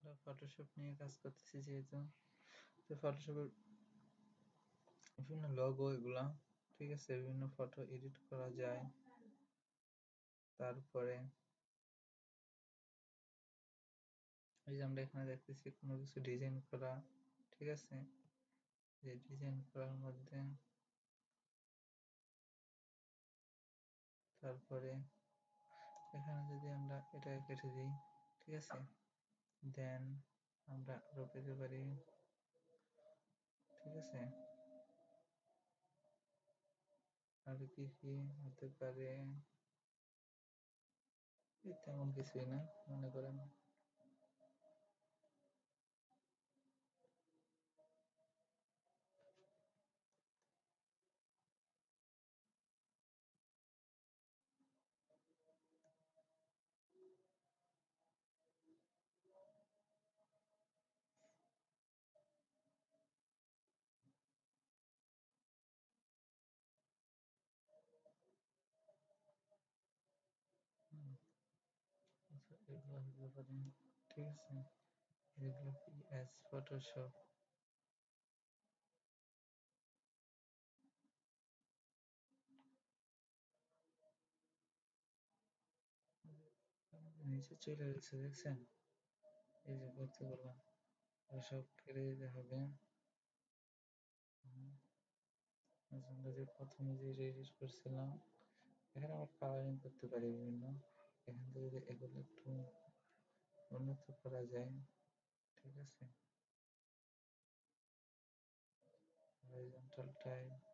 আমরা ফটোশপ নিয়ে কাজ করতেছি যেহেতু, তো ফটোশপের বিভিন্ন লোগো এগুলা, ঠিক আছে, বিভিন্ন ফটো এডিট করা যায়। তারপরে এই যে আমরা এখানে দেখতেছি কোনো কিছু ডিজাইন করা, ঠিক আছে, যে ডিজাইন করার মধ্যে তারপরে এখানে যদি আমরা এটা কেটে দিই, ঠিক আছে, দেন আমরা আরো পেতে পারি, ঠিক আছে। আর কি কি হতে পারে, তেমন কিছুই না মনে করেন। হুম, আচ্ছা, এগুলো হতে পারে, ঠিক আছে, এগুলো কি এস ফটোশপ। নিচে চলে গেছে দেখছেন, এই যে করতে বললাম সব কেটে দিতে হবে। আমরা যে প্রথমে যে এডিট করছিলাম, এখানে আমরা কালারিং করতে পারি বিভিন্ন, এখান থেকে যদি এগুলো একটু উন্নত করা যায়, ঠিক আছে, হরিজন্টাল টাইপ